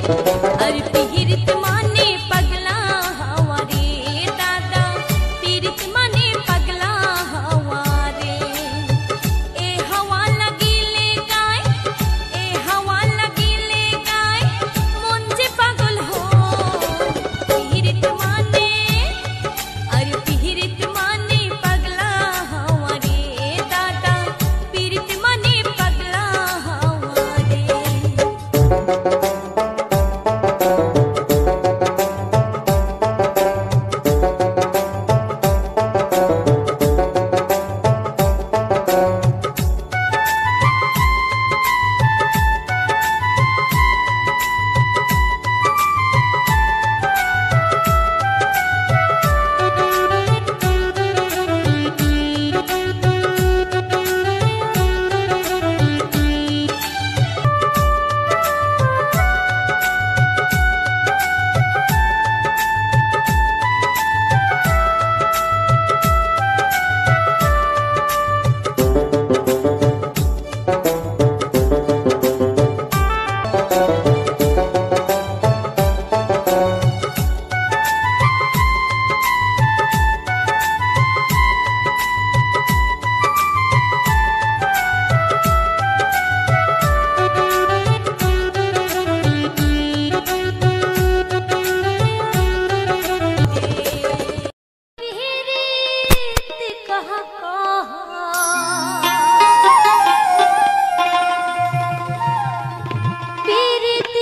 अरे पीरित माने पगला हवा रे दादा, पीरित माने पगला हवा रे। ए हवा लगिले गाय, ए हवा लगिले गाय, मुंजे पागल हो। पीरित माने, अरे पीरित माने पगला हवा रे दादा, पीरित माने पगला हवा रे। पीरित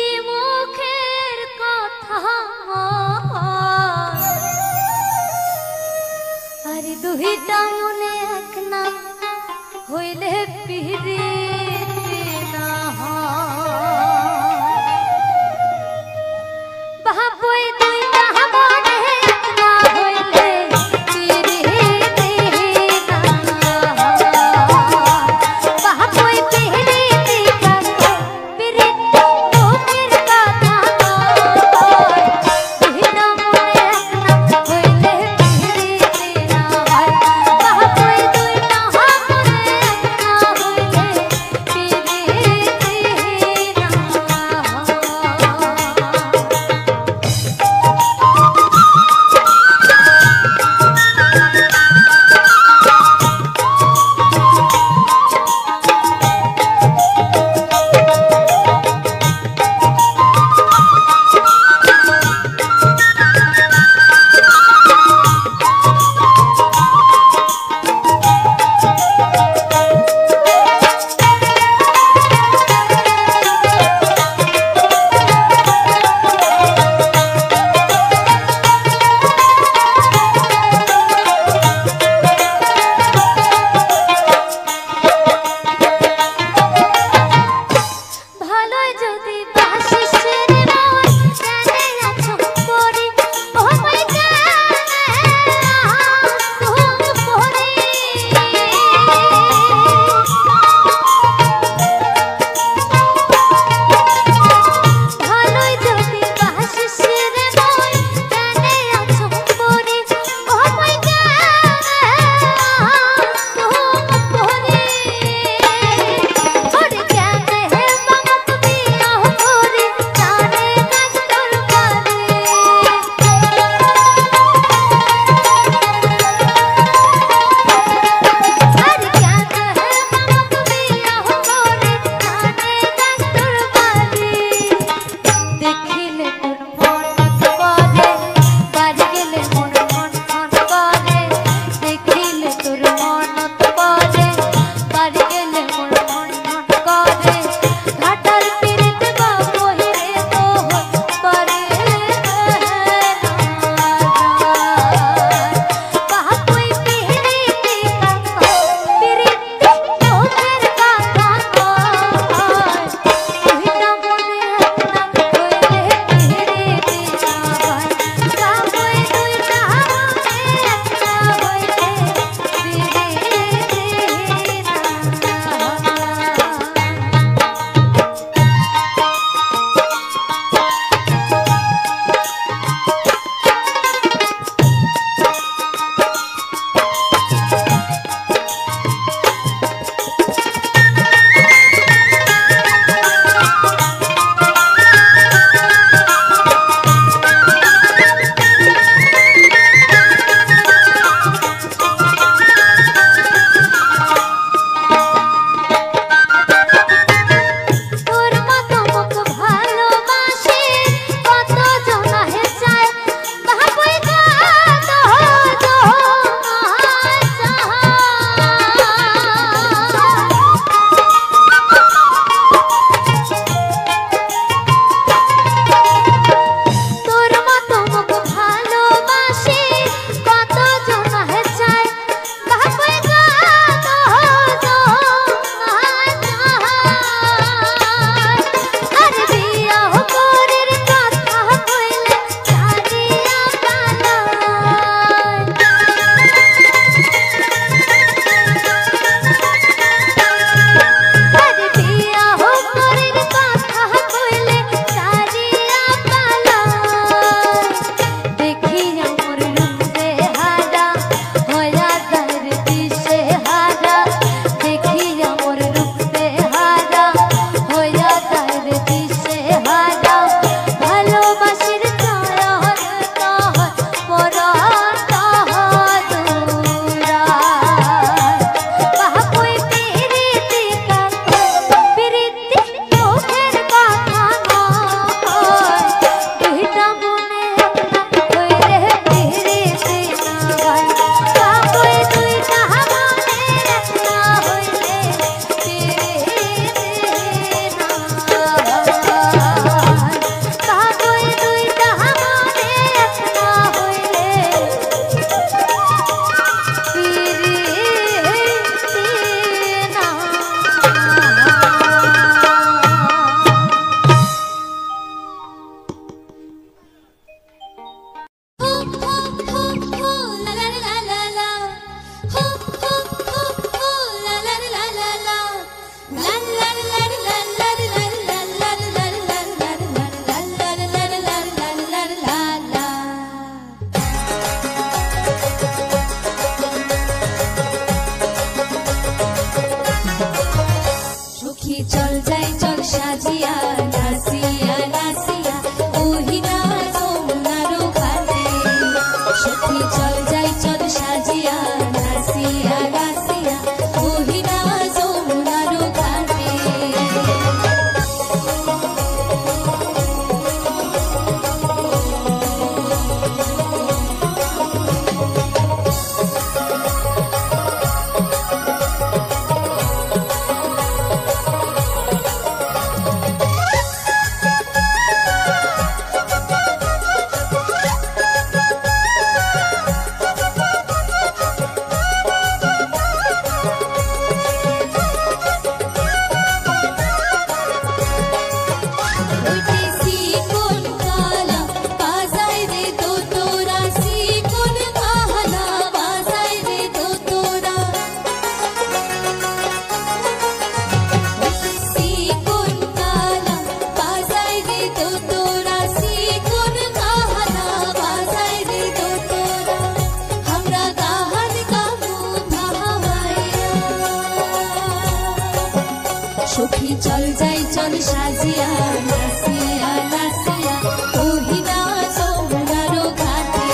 সখী চল যাই চল সাজিয়া নাচিয়া নাচিয়া ওহিনা যমুনার ঘাটে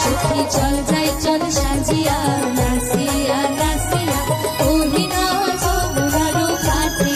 সখী চল যাই চল সাজিয়া নাচিয়া নাচিয়া ওহিনা যমুনার ঘাটে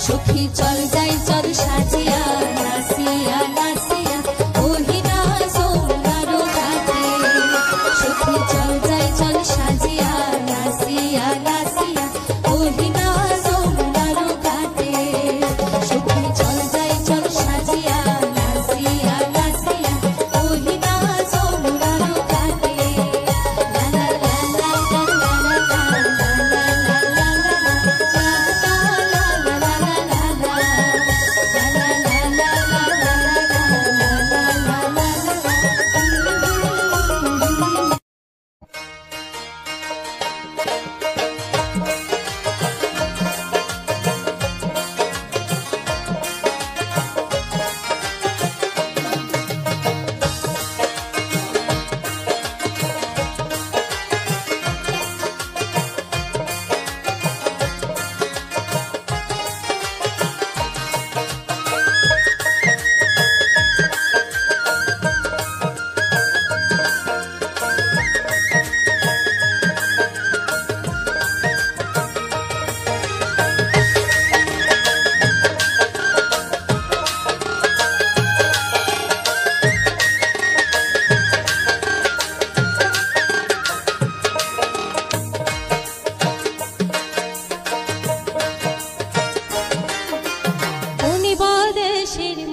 সখী চল যাই চল সাজিয়া নাচিয়া নাচিয়া ওহিনা যমুনার ঘাটে সখী চল যাই চল সাজিয়া নাচিয়া নাচিয়া ওহিনা যমুনার ঘাটে সখী চল যাই চল সাজিয়া নাচিয়া নাচিয়া ওহিনা যমুনার ঘাটে লা লা লা লা লা লা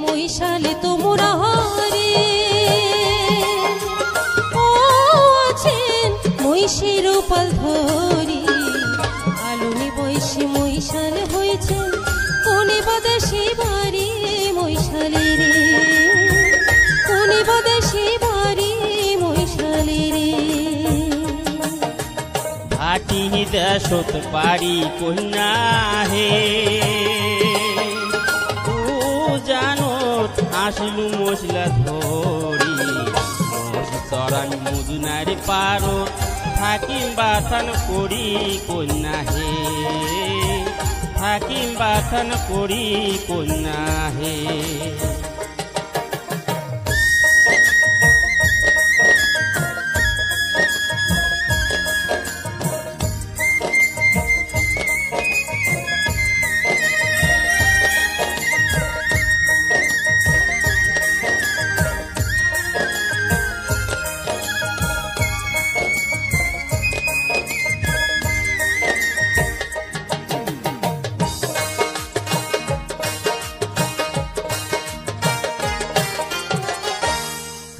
মহিষালে তোমরা হরে ও আছেন মহিষের পাল ধরি আলুনি বৈশী মহিষাল হয়েছেন কোনে বাদাসী বাড়ি মহিষালে রে কোনে বাদাসী বাড়ি মহিষালে রে ভাটি দেশত পারি কন্যা হে আসলু মশলা ধরি চরান মুদুনার পারো থাকিম বাথান করি কন্যা হে থাকিম বাথান করি কন্যা হে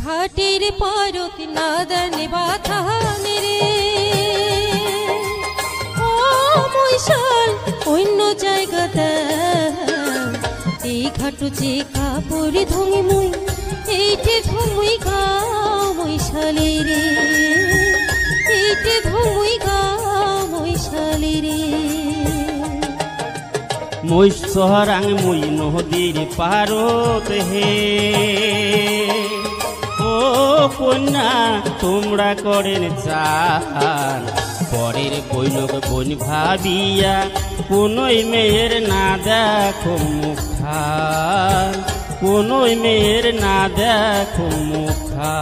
ঘাটের পারক নাদান বাথান রে ও মহিষাল অন্য জায়গাতে এই ঘাটু যে কাপড় ধঙি মুই এইটে ধমুই গা মহিষালে রে এইটে ধমুই গা মহিষালে রে মই সহরাং মই নদীর পারত হে ও কন্যা তোমরা করেন চান পরের বৈনক বন ভাবিয়া কোনই মেয়ের না দেখো মুখান কোনো মেয়ের না দেখো মুখা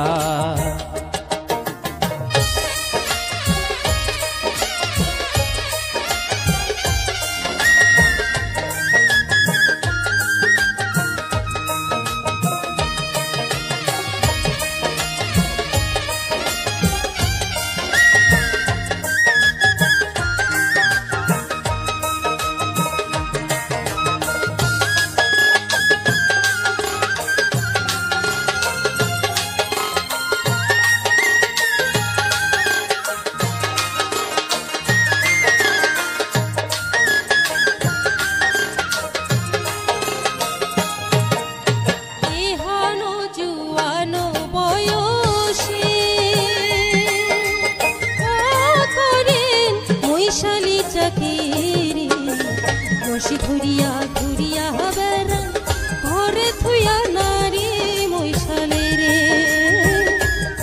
ধরিয়া ধরিয়া বেড়া ঘরে থুয়া নারী মৈশালে রে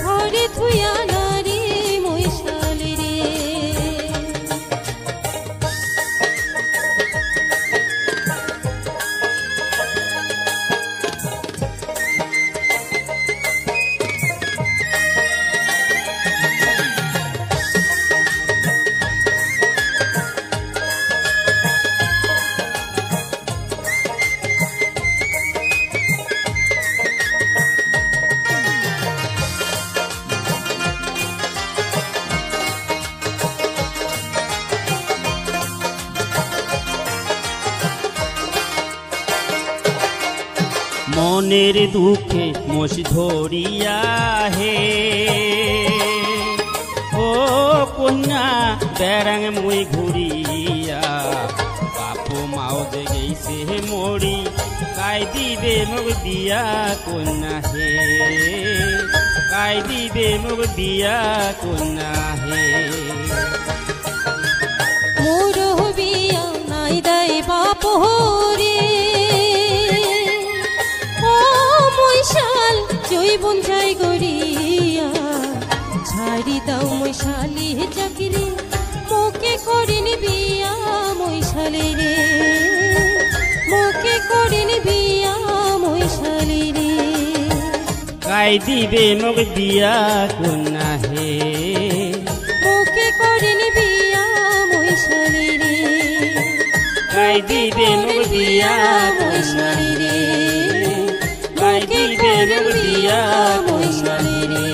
ঘরে থুয়া নারী মৈশালে রে মনের দুঃখে মোষ ধরিয়া হে ও কন্যা বেড়াং মুই ঘুরিয়া বাপু মাও যে গেছে মরি কাই দিবে মুখ বিয়া কন্যা হে কাই দিবে মুখ বিয়া কন্যা হে মোর বিয়া নাই দাই বাপ রে মৈশাল জৈবন যাই গড়িয়া ছাড়ি দাও মৈশালি চাকরি মোকে করিন বিয়া মৈশালি রে মোকে করিন বিয়া মৈশালি রে কাই দিবে মুখ বিয়া কন্যা হে মোকে করিন বিয়া মৈশালি রে কাই দিবে মুখ বিয়া মৈশালি রে কাই দিবে মুখ বিয়া মৈশালি রে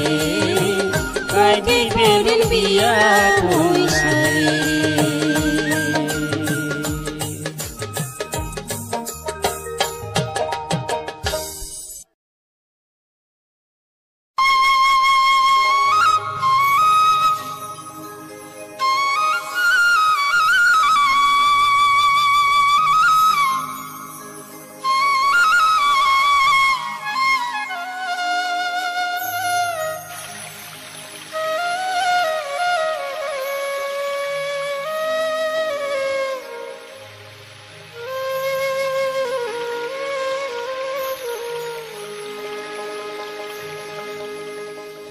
কাই দিবে মুখ বিয়া মৈশালি রে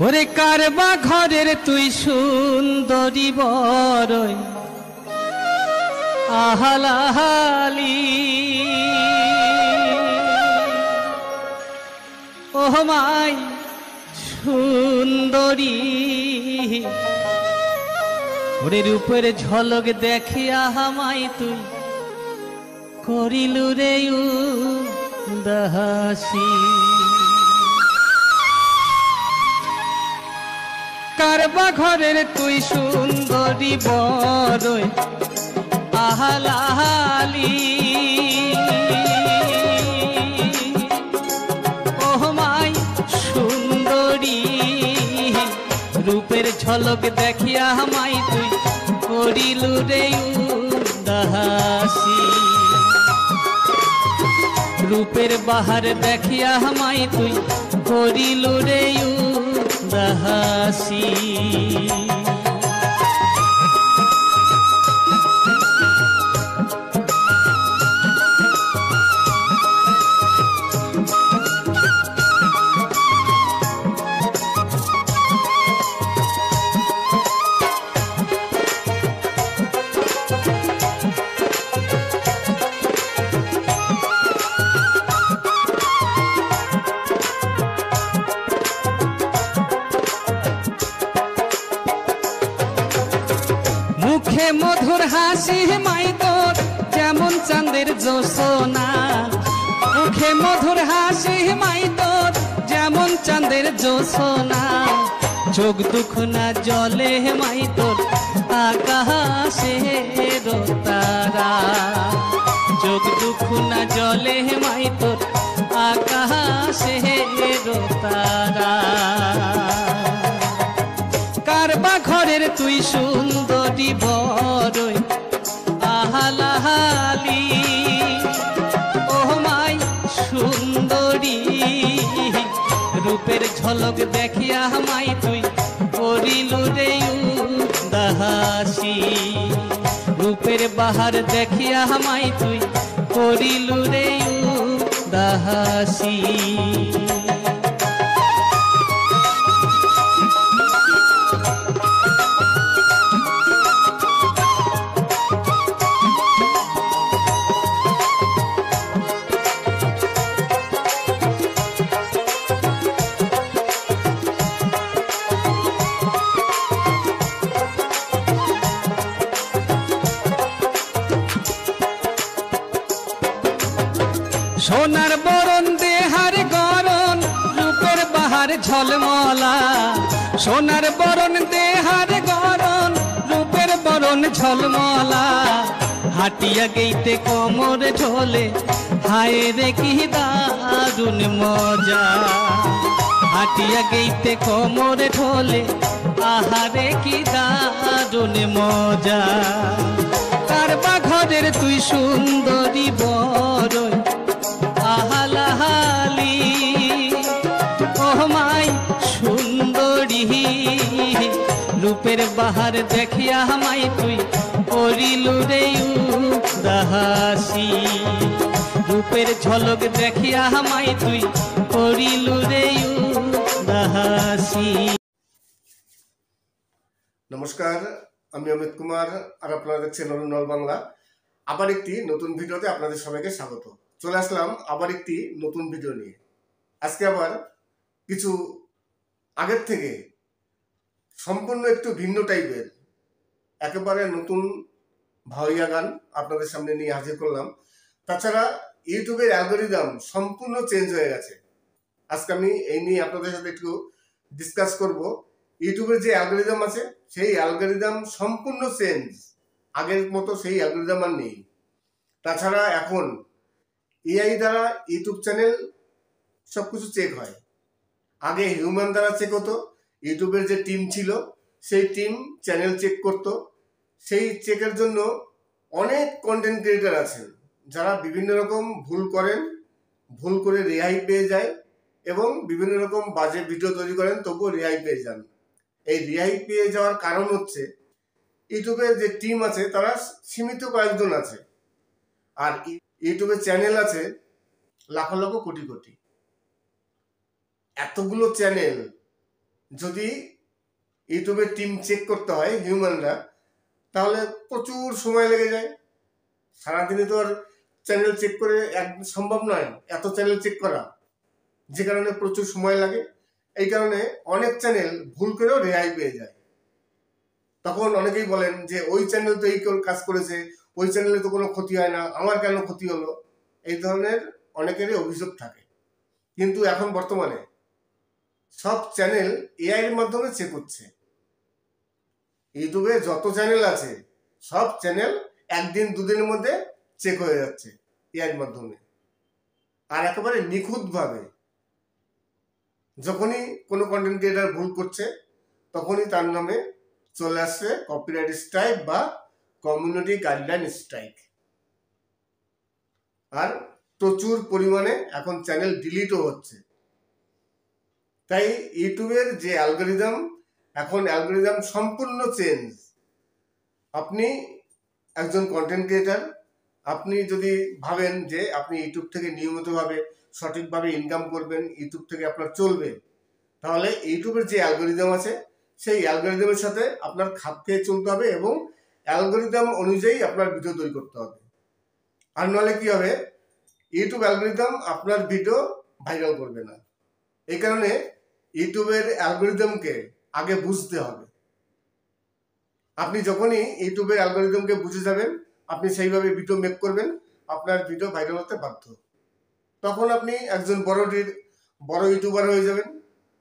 ওরে কারবা ঘরের তুই সুন্দরী বরই আহালাহালি ও মাই সুন্দরী ওরে রূপের ঝলক দেখিয়া হামাই তুই করিলু রে উদাসী কারবা ঘরের তুই সুন্দরী বরই আহালাহালি ও মাই সুন্দরী রূপের ঝলক দেখিয়া হামাই তুই করিলু রে উদাসী রূপের বাহার দেখিয়া হামাই তুই করিলু রে উদাসী মধুর হাসি মাই তোর যেমন চাঁদের জোছনা, মুখে মধুর হাসি মাই তোর যেমন চাঁদের জোছনা, চোখ দুঃখ না জলে মাই তোর আকাশের তারা, চোখ দুঃখ না জলে মাই তোর আকাশের তারা। কারবা ঘরের তুই সুন্দরী বড়ই আহালাহালি, ও মাই সুন্দরী রূপের ঝলক দেখিয়া মাই তুই করিলু রে উদাসী, রূপের বাহার দেখিয়া মাই তুই করিলু রে উদাসী। সোনার বরণ দেহার গরণ রূপের বাহার ঝলমলা, সোনার বরণ দেহার গরণ রূপের বরণ ঝলমলা, হাটিয়া গেইতে কোমর ঢোলে হায় রে কি দারুণ মজা, হাটিয়া গেইতে কোমর ঢোলে আহারে কি দারুণ মজা। কারবা ঘরের তুই সুন্দরী বড়ই আহালাহালি, ও মাই সুন্দরী রূপের বাহার দেখিয়া মাই তুই করিলু রে উদাসী, রূপের ঝলক দেখিয়া মাই তুই করিলু রে উদাসী। নমস্কার, আমি অমিত কুমার আর আপনারা দেখছেন অরুণ বাংলা। আবার একটি নতুন ভিডিওতে আপনাদের সবাইকে স্বাগত। চলে আসলাম আবার একটি নতুন ভিডিও নিয়ে। আজকে আবার কিছু আগের থেকে সম্পূর্ণ একটু ভিন্ন টাইপের একেবারে নতুন ভাওয়াইয়া গান আপনাদের সামনে নিয়ে হাজির করলাম। তাছাড়া ইউটিউবের অ্যালগরিদম সম্পূর্ণ চেঞ্জ হয়ে গেছে। আজকে আমি এই নিয়ে আপনাদের সাথে একটু ডিসকাস করব। ইউটিউবের যে অ্যালগরিদম আছে সেই অ্যালগরিদম সম্পূর্ণ চেঞ্জ, আগের মতো সেই অ্যালগরিদম আর নেই। তাছাড়া এখন এআই দ্বারা ইউটিউব চ্যানেল সবকিছু চেক হয়। আগে হিউম্যান দ্বারা চেক হতো। ইউটিউবের যে টিম ছিল সেই টিম চ্যানেল চেক করত। সেই চেকের জন্য অনেক কন্টেন্ট ক্রিয়েটার আছেন যারা বিভিন্ন রকম ভুল করেন, ভুল করে রেহাই পেয়ে যায় এবং বিভিন্ন রকম বাজে ভিডিও তৈরি করেন তবুও রেহাই পেয়ে যান। এই রেহাই পেয়ে যাওয়ার কারণ হচ্ছে ইউটিউবের যে টিম আছে তারা সীমিত কয়েকজন আছে, আর ইউটিউবের চ্যানেল আছে লাখ লক্ষ কোটি কোটি। এতগুলো চ্যানেল যদি ইউটিউবের টিম চেক করতে হয় হিউম্যানরা, তাহলে প্রচুর সময় লেগে যায়। সারাদিনে তো আর চ্যানেল চেক করে সম্ভব নয় এত চ্যানেল চেক করা, যে কারণে প্রচুর সময় লাগে। এই কারণে অনেক চ্যানেল ভুল করেও রেহাই পেয়ে যায়। তখন অনেকেই বলেন যে ওই চ্যানেল তো এই কাজ করেছে, ওই চ্যানেলে তো কোনো ক্ষতি হয় না, আমার কেন ক্ষতি হলো, এই ধরনের অনেকেরই অভিযোগ থাকে। কিন্তু এখন বর্তমানে সব চ্যানেল এআই এর মাধ্যমে চেক হচ্ছে। ইউটিউবে যত চ্যানেল আছে সব চ্যানেল একদিন দুদিনের মধ্যে চেক হয়ে যাচ্ছে এআই এর মাধ্যমে। আর একেবারে নিখুঁতভাবে যখনই কোনো কন্টেন্ট ক্রিয়েটার ভুল করছে তখনই তার নামে চলে আসছে কপিরাইট স্ট্রাইক বা কমিউনিটি গাইডলাইন স্ট্রাইক। আর প্রচুর পরিমাণে এখন চ্যানেল ডিলিটও হচ্ছে। তাই ইউটিউবের যে অ্যালগরিদম, এখন অ্যালগরিদম সম্পূর্ণ চেঞ্জ। আপনি একজন কন্টেন্ট ক্রিয়েটার, আপনি যদি ভাবেন যে আপনি ইউটিউব থেকে নিয়মিতভাবে সঠিকভাবে ইনকাম করবেন, ইউটিউব থেকে আপনার চলবে, তাহলে ইউটিউবের যে অ্যালগরিদম আছে সেই অ্যালগরিদমের সাথে আপনার খাপ খেয়ে চলতে হবে এবং অ্যালগরিদম অনুযায়ী আপনার ভিডিও তৈরি করতে হবে। আর নাহলে কি হবে, ইউটিউব অ্যালগরিদম আপনার ভিডিও ভাইরাল করবে না। এই কারণে ইউটিউবের অ্যালগরিদমকে আগে বুঝতে হবে। আপনি যখনই ইউটিউবের অ্যালগরিদমকে বুঝে যাবেন, আপনি সেইভাবে ভিডিও মেক করবেন, আপনার ভিডিও ভাইরাল হতে বাধ্য। তখন আপনি একজন বড় ইউটিউবার হয়ে যাবেন।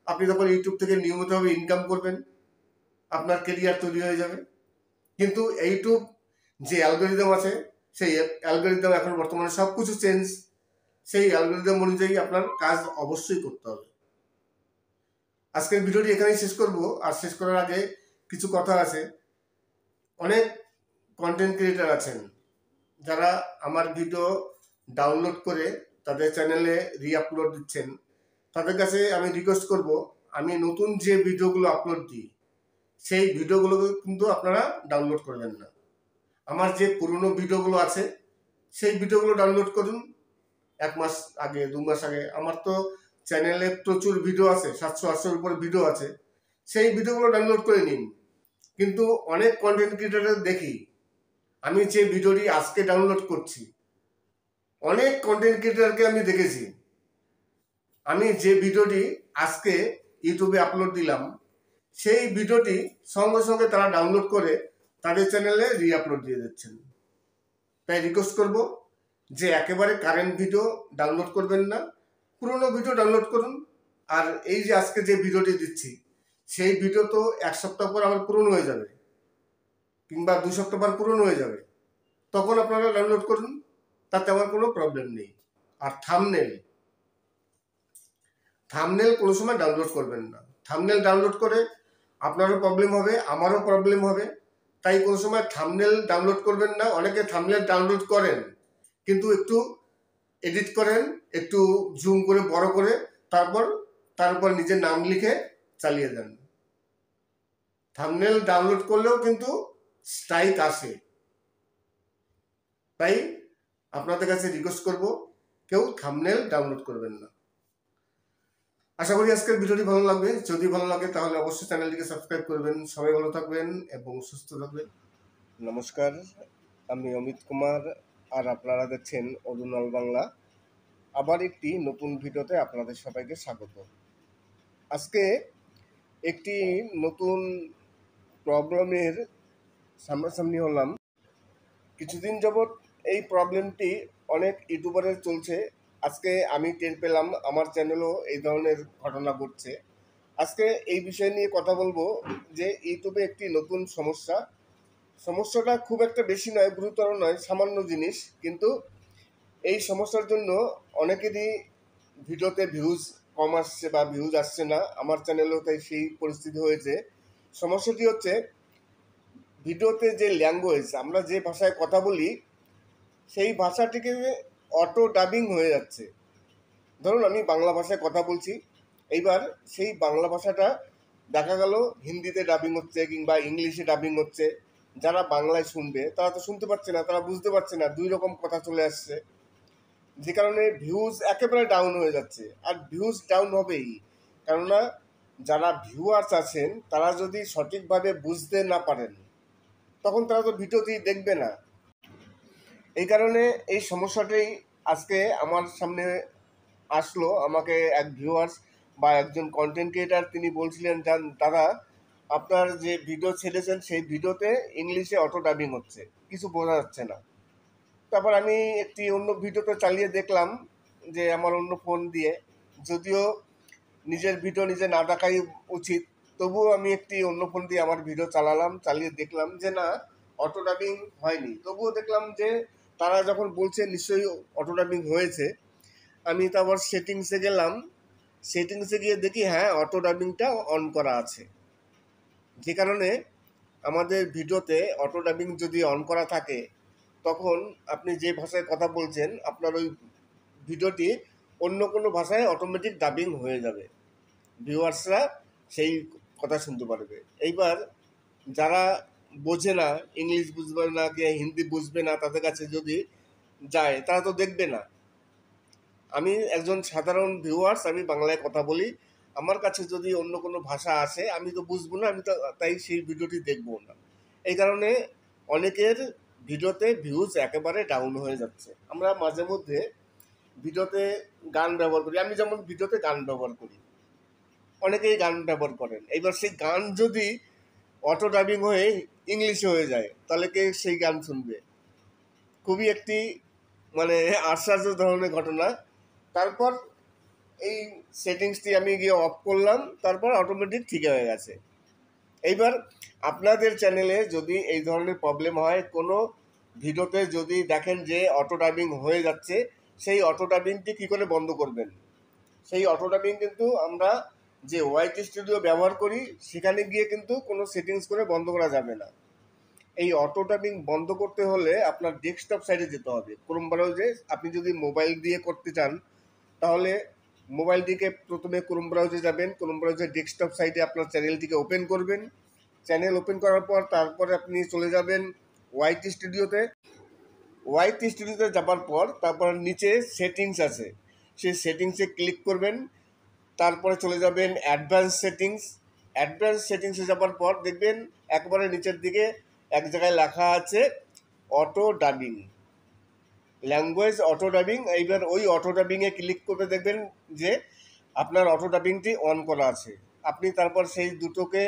আপনি তখন ইউটিউব থেকে নিয়মিতভাবে ইনকাম করবেন, আপনার কেরিয়ার তৈরি হয়ে যাবে। কিন্তু ইউটিউব যে অ্যালগরিদম আছে, সেই অ্যালগরিদম এখন বর্তমানে সব কিছু চেঞ্জ। সেই অ্যালগরিদম অনুযায়ী আপনার কাজ অবশ্যই করতে হবে। আজকের ভিডিওটি এখানেই শেষ করব। আর শেষ করার আগে কিছু কথা আছে। অনেক কন্টেন্ট ক্রিয়েটার আছেন যারা আমার ভিডিও ডাউনলোড করে তাদের চ্যানেলে রিআপলোড দিচ্ছেন। তাদের কাছে আমি রিকোয়েস্ট করব, আমি নতুন যে ভিডিওগুলো আপলোড দিই সেই ভিডিওগুলো কিন্তু আপনারা ডাউনলোড করবেন না। আমার যে পুরনো ভিডিওগুলো আছে সেই ভিডিওগুলো ডাউনলোড করুন। 1 মাস আগে, 2 মাস আগে আমার তো চ্যানেলে প্রচুর ভিডিও আছে, 700-800-র উপরে ভিডিও আছে, সেই ভিডিওগুলো ডাউনলোড করে নিন। কিন্তু অনেক কন্টেন্ট ক্রিয়েটার দেখি, আমি যে ভিডিওটি আজকে ডাউনলোড করছি, অনেক কন্টেন্ট ক্রিয়েটারকে আমি দেখেছি, আমি যে ভিডিওটি আজকে ইউটিউবে আপলোড দিলাম সেই ভিডিওটি সঙ্গে সঙ্গে তারা ডাউনলোড করে তাদের চ্যানেলে রিআপলোড দিয়ে দিচ্ছেন। তাই রিকোয়েস্ট করব যে একেবারে কারেন্ট ভিডিও ডাউনলোড করবেন না, পুরনো ভিডিও ডাউনলোড করুন। আর এই যে আজকে যে ভিডিওটি দিচ্ছি সেই ভিডিও তো 1 সপ্তাহ পর আবার পুরনো হয়ে যাবে, কিংবা 2 সপ্তাহ পর পুরনো হয়ে যাবে, তখন আপনারা ডাউনলোড করুন, তাতে আমার কোনো প্রবলেম নেই। আর থাম্বনেল কোনো সময় ডাউনলোড করবেন না। থাম্বনেল ডাউনলোড করে আপনারও প্রবলেম হবে, আমারও প্রবলেম হবে। তাই কোনো সময় থাম্বনেল ডাউনলোড করবেন না। অনেকে থাম্বনেল ডাউনলোড করেন কিন্তু একটু এডিট করেন, একটু জুম করে বড় করে, তারপর তার উপর নিজের নাম লিখে চালিয়ে দেন। থাম্বনেল ডাউনলোড করলেও কিন্তু স্ট্রাইক আসে। তাই আপনাদের কাছে রিকোয়েস্ট করব, কেউ থাম্বনেল ডাউনলোড করবেন না। আশা করি আজকের ভিডিওটি ভালো লাগবে। যদি ভালো লাগে তাহলে অবশ্যই চ্যানেলটিকে সাবস্ক্রাইব করবেন। সবাই ভালো থাকবেন এবং সুস্থ থাকবেন। নমস্কার, আমি অমিত কুমার, আর আপনারা দেখছেন অরুণাল বাংলা। আবার একটি নতুন ভিডিওতে আপনাদের সবাইকে স্বাগত। আজকে একটি নতুন প্রবলেমের সামনাসামনি হলাম। কিছুদিন যাবৎ এই প্রবলেমটি অনেক ইউটিউবারের চলছে। আজকে আমি টের পেলাম আমার চ্যানেলও এই ধরনের ঘটনা ঘটছে। আজকে এই বিষয় নিয়ে কথা বলবো যে ইউটিউবে একটি নতুন সমস্যাটা খুব একটা বেশি নয়, গুরুতর নয়, সামান্য জিনিস। কিন্তু এই সমস্যার জন্য অনেকেরই ভিডিওতে ভিউজ কম আসছে বা ভিউজ আসছে না। আমার চ্যানেলেও তাই সেই পরিস্থিতি হয়েছে। সমস্যাটি হচ্ছে ভিডিওতে যে ল্যাঙ্গুয়েজ, আমরা যে ভাষায় কথা বলি সেই ভাষাটিকে অটো ডাবিং হয়ে যাচ্ছে। ধরুন আমি বাংলা ভাষায় কথা বলছি, এইবার সেই বাংলা ভাষাটা দেখা গেল হিন্দিতে ডাবিং হচ্ছে কিংবা ইংলিশে ডাবিং হচ্ছে। যারা বাংলায় শুনবে তারা তো শুনতে পাচ্ছে না, তারা বুঝতে পারছে না, 2 রকম কথা চলে আসছে, যে কারণে ভিউজ একেবারে ডাউন হয়ে যাচ্ছে। আর ভিউজ ডাউন হবেই, কেননা যারা ভিউয়ার্স আছেন তারা যদি সঠিকভাবে বুঝতে না পারেন তখন তারা তো ভিডিওটি দেখবে না। এই কারণে এই সমস্যাটাই আজকে আমার সামনে আসলো। আমাকে এক ভিউয়ার্স বা একজন কন্টেন্ট ক্রিয়েটার তিনি বলছিলেন, দাদা আপনার যে ভিডিও ছেড়েছেন সেই ভিডিওতে ইংলিশে অটো ডাবিং হচ্ছে, কিছু বোঝা যাচ্ছে না। তারপর আমি একটি অন্য ভিডিওতে চালিয়ে দেখলাম যে আমার অন্য ফোন দিয়ে, যদিও নিজের ভিডিও নিজে না দেখাই উচিত, তবুও আমি একটি অন্য ফোন দিয়ে আমার ভিডিও চালিয়ে দেখলাম যে না, অটো ডাবিং হয়নি। তবুও দেখলাম যে তারা যখন বলছে নিশ্চয়ই অটো ডাবিং হয়েছে। আমি তারপর সেটিংসে গেলাম, সেটিংসে গিয়ে দেখি হ্যাঁ, অটো ডাবিংটা অন করা আছে। যে কারণে আমাদের ভিডিওতে অটো ডাবিং যদি অন করা থাকে তখন আপনি যে ভাষায় কথা বলছেন আপনার ওই ভিডিওটি অন্য কোনো ভাষায় অটোমেটিক ডাবিং হয়ে যাবে, ভিউয়ার্সরা সেই কথা শুনতে পারবে। এইবার যারা বোঝে না, ইংলিশ বুঝবে না কি হিন্দি বুঝবে না, তাদের কাছে যদি যায় তারা তো দেখবে না। আমি একজন সাধারণ ভিউয়ার্স, আমি বাংলায় কথা বলি, আমার কাছে যদি অন্য কোনো ভাষা আসে আমি তো বুঝবো না, আমি তো তাই সেই ভিডিওটি দেখবো না। এই কারণে অনেকের ভিডিওতে ভিউজ একেবারে ডাউন হয়ে যাচ্ছে। আমরা মাঝে মধ্যে ভিডিওতে গান ব্যবহার করি, আমি যেমন ভিডিওতে গান ব্যবহার করি, অনেকেই গান ব্যবহার করেন। এইবার সেই গান যদি অটো ডাবিং হয়ে ইংলিশে হয়ে যায়, তাহলে কে সেই গান শুনবে? খুবই একটি মানে আশ্চর্য ধরনের ঘটনা। তারপর এই সেটিংসটি আমি গিয়ে অফ করলাম, তারপর অটোমেটিক ঠিক হয়ে গেছে। এইবার আপনাদের চ্যানেলে যদি এই ধরনের প্রবলেম হয়, কোনো ভিডিওতে যদি দেখেন যে অটো ডাবিং হয়ে যাচ্ছে, সেই অটো ডাবিংটি কী করে বন্ধ করবেন? সেই অটো ডাবিং কিন্তু আমরা যে ওয়াইটি স্টুডিও ব্যবহার করি সেখানে গিয়ে কিন্তু কোনো সেটিংস করে বন্ধ করা যাবে না। এই অটো ডাবিং বন্ধ করতে হলে আপনার ডেস্কটপ সাইডে যেতে হবে। ক্রোম ব্রাউজারে আপনি যদি মোবাইল দিয়ে করতে চান তাহলে মোবাইল দিকে প্রথমে ক্রোম ব্রাউজারে যাবেন, ক্রোম ব্রাউজার ডেস্কটপ সাইটে আপনার চ্যানেলটিকে ওপেন করবেন। চ্যানেল ওপেন করার পর তারপরে আপনি চলে যাবেন ওয়াইটি স্টুডিওতে। ওয়াইটি স্টুডিওতে যাবার পর তারপর নিচে সেটিংস আছে, সেই সেটিংসে ক্লিক করবেন। তারপরে চলে যাবেন অ্যাডভান্স সেটিংস। অ্যাডভান্স সেটিংসে যাবার পর দেখবেন একবারে নিচের দিকে এক জায়গায় লেখা আছে auto dubbing, language auto dubbing. এইবার ওই অটো ডাবিংয়ে ক্লিক করবে, দেখবেন যে আপনার অটো ডাবিংটি অন করা আছে। আপনি তারপর সেই দুটোকে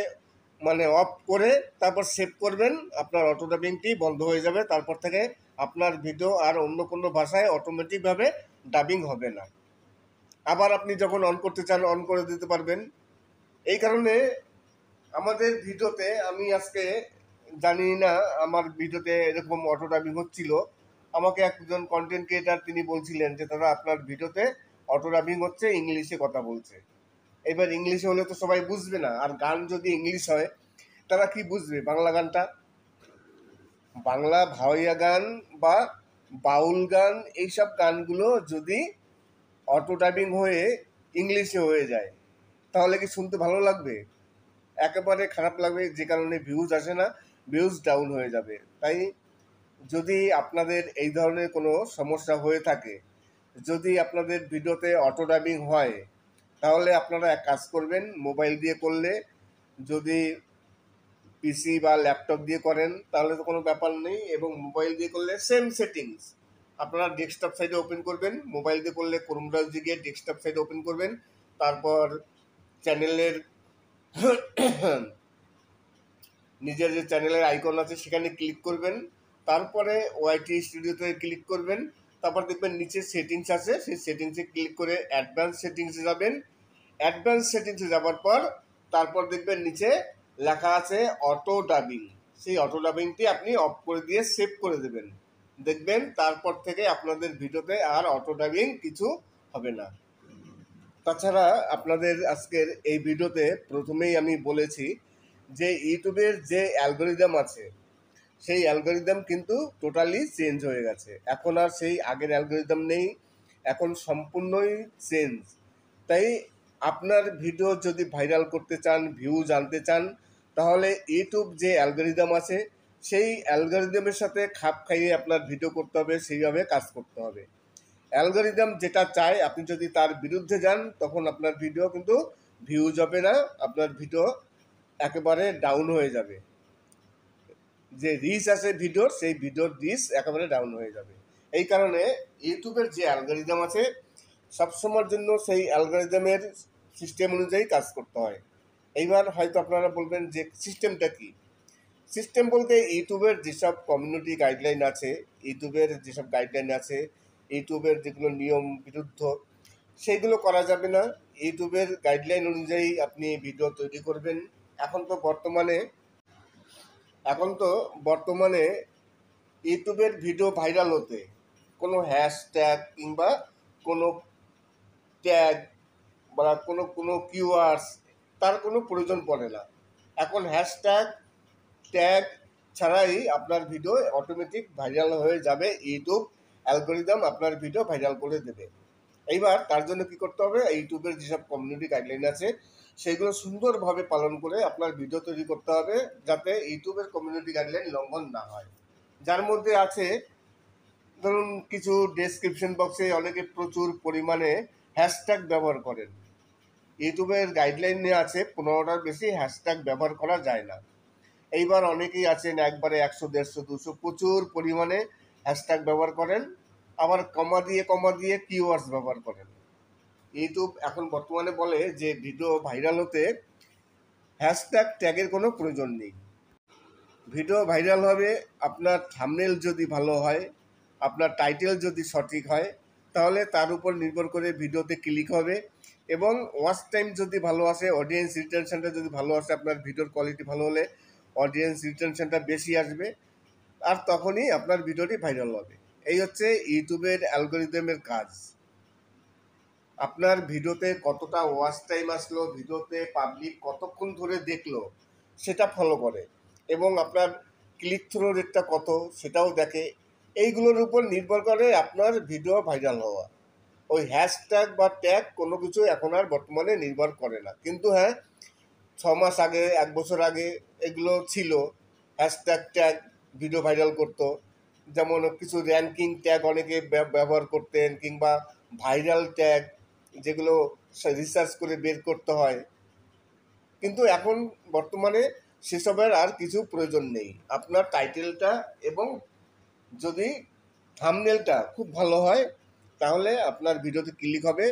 মানে অফ করে তারপর সেভ করবেন, আপনার অটো ডাবিংটি বন্ধ হয়ে যাবে। তারপর থেকে আপনার ভিডিও আর অন্য কোনো ভাষায় অটোমেটিকভাবে ডাবিং হবে না। আবার আপনি যখন অন করতে চান অন করে দিতে পারবেন। এই কারণে আমাদের ভিডিওতে আমি আজকে জানি না আমার ভিডিওতে এরকম অটো ডাবিং হচ্ছিল। আমাকে একজন কন্টেন্ট ক্রিয়েটার তিনি বলছিলেন যে দাদা আপনার ভিডিওতে অটো ডাবিং হচ্ছে, ইংলিশে কথা বলছে। এবার ইংলিশে হলে তো সবাই বুঝবে না, আর গান যদি ইংলিশ হয় তারা কি বুঝবে বাংলা গানটা? বাংলা ভাওয়াইয়া গান বা বাউল গান এইসব গানগুলো যদি অটো ডাবিং হয়ে ইংলিশে হয়ে যায় তাহলে কি শুনতে ভালো লাগবে? একেবারে খারাপ লাগবে, যে কারণে ভিউজ আসে না, ভিউজ ডাউন হয়ে যাবে। তাই যদি আপনাদের এই ধরনের কোনো সমস্যা হয়ে থাকে, যদি আপনাদের ভিডিওতে অটো ডাবিং হয়, তাহলে আপনারা এক কাজ করবেন, মোবাইল দিয়ে করলে, যদি পিসি বা ল্যাপটপ দিয়ে করেন তাহলে তো কোনো ব্যাপার নেই, এবং মোবাইল দিয়ে করলে সেম সেটিংস আপনারা ডেস্কটপ সাইডে ওপেন করবেন। মোবাইল দিয়ে করলে ক্রোম ব্রাউজারে গিয়ে ডেস্কটপ সাইডে ওপেন করবেন, তারপর চ্যানেলের নিজের যে চ্যানেলের আইকন আছে সেখানে ক্লিক করবেন, তারপরে ওয়াইটি স্টুডিওতে ক্লিক করবেন, তারপর দেখবেন নিচে সেটিংস আছে, সেই সেটিংসে ক্লিক করে অ্যাডভান্স সেটিংসে যাবেন। অ্যাডভান্স সেটিংসে যাওয়ার পর তারপর দেখবেন নিচে লেখা আছে অটো ডাবিং, সেই অটো ডাবিংটি আপনি অফ করে দিয়ে সেভ করে দেবেন। দেখবেন তারপর থেকে আপনাদের ভিডিওতে আর অটো ডাবিং কিছু হবে না। তাছাড়া আপনাদের আজকের এই ভিডিওতে প্রথমেই আমি বলেছি যে ইউটিউবের যে অ্যালগোরিদম আছে সেই অ্যালগোরিদম কিন্তু টোটালি চেঞ্জ হয়ে গেছে। এখন আর সেই আগের অ্যালগোরিদম নেই, এখন সম্পূর্ণই চেঞ্জ। তাই আপনার ভিডিও যদি ভাইরাল করতে চান, ভিউ জানতে চান, তাহলে ইউটিউব যে অ্যালগোরিদম আছে সেই অ্যালগোরিদমের সাথে খাপ খাইয়ে আপনার ভিডিও করতে হবে, সেইভাবে কাজ করতে হবে। অ্যালগোরিদম যেটা চায় আপনি যদি তার বিরুদ্ধে যান তখন আপনার ভিডিও কিন্তু ভিউজ হবে না, আপনার ভিডিও একেবারে ডাউন হয়ে যাবে। যে রিচ আছে ভিডিওর, সেই ভিডিওর রিচ একেবারে ডাউন হয়ে যাবে। এই কারণে ইউটিউবের যে অ্যালগোরিদম আছে সবসময়ের জন্য সেই অ্যালগোরিদমের সিস্টেম অনুযায়ী কাজ করতে হয়। এইবার হয়তো আপনারা বলবেন যে সিস্টেমটা কি? সিস্টেম বলতে ইউটিউবের যেসব কমিউনিটি গাইডলাইন আছে, ইউটিউবের যেসব গাইডলাইন আছে, ইউটিউবের যেগুলো নিয়ম বিরুদ্ধ সেইগুলো করা যাবে না। ইউটিউবের গাইডলাইন অনুযায়ী আপনি ভিডিও তৈরি করবেন। এখন তো বর্তমানে ইউটিউবের ভিডিও ভাইরাল হতে কোনো হ্যাশট্যাগ কিংবা কোনো ট্যাগ বা কোনো কিওয়ার্ডস তার কোনো প্রয়োজন পড়ে না। এখন হ্যাশট্যাগ ট্যাগ ছাড়াই আপনার ভিডিও অটোমেটিক ভাইরাল হয়ে যাবে, ইউটিউব অ্যালগোরিদম আপনার ভিডিও ভাইরাল করে দেবে। এইবার তার জন্য কি করতে হবে, ইউটিউবের যেসব কমিউনিটি গাইডলাইন আছে সেইগুলো সুন্দরভাবে পালন করে আপনার ভিডিও তৈরি করতে হবে, যাতে ইউটিউবের কমিউনিটি গাইডলাইন লঙ্ঘন না হয়। যার মধ্যে আছে ধরুন কিছু ডেসক্রিপশন বক্সে অনেকে প্রচুর পরিমাণে হ্যাশট্যাগ ব্যবহার করেন। ইউটিউবের গাইডলাইনে আছে 15টার বেশি হ্যাশট্যাগ ব্যবহার করা যায় না। এইবার অনেকেই আছেন একবারে 100, 150, 200 প্রচুর পরিমাণে হ্যাশট্যাগ ব্যবহার করেন, আবার কমা দিয়ে কিওয়ার্ডস ব্যবহার করেন। ইউটিউব এখন বর্তমানে বলে যে ভিডিও ভাইরাল হতে হ্যাশট্যাগ ট্যাগের কোনো প্রয়োজন নেই। ভিডিও ভাইরাল হবে আপনার থাম্বনেল যদি ভালো হয়, আপনার টাইটেল যদি সঠিক হয়, তাহলে তার উপর নির্ভর করে ভিডিওতে ক্লিক হবে এবং ওয়াচ টাইম যদি ভালো আসে, অডিয়েন্স রিটেনশনটা যদি ভালো আসে, আপনার ভিডিওর কোয়ালিটি ভালো হলে অডিয়েন্স রিটেনশনটা বেশি আসবে, আর তখনই আপনার ভিডিওটি ভাইরাল হবে। এই হচ্ছে ইউটিউবের অ্যালগোরিদমের কাজ। আপনার ভিডিওতে কতটা ওয়াচ টাইম আসলো, ভিডিওতে পাবলিক কতক্ষণ ধরে দেখলো সেটা ফলো করে এবং আপনার ক্লিক থ্রু রেটটা কত সেটাও দেখে। এইগুলোর উপর নির্ভর করে আপনার ভিডিও ভাইরাল হওয়া। ওই হ্যাশট্যাগ বা ট্যাগ কোনো কিছু এখন আর বর্তমানে নির্ভর করে না, কিন্তু হ্যাঁ 6 মাস আগে, 1 বছর আগে এগুলো ছিল। হ্যাশট্যাগ ট্যাগ ভিডিও ভাইরাল করতো, যেমন কিছু র্যাঙ্কিং ট্যাগ অনেকে ব্যবহার করতেন, কিংবা ভাইরাল ট্যাগ যেগুলো রিসার্চ করে বের করতে হয়। কিন্তু এখন বর্তমানে সেসবের আর কিছু প্রয়োজন নেই। আপনার টাইটেলটা এবং যদি থাম্বনেলটা খুব ভালো হয় তাহলে আপনার ভিডিওতে ক্লিক হবে।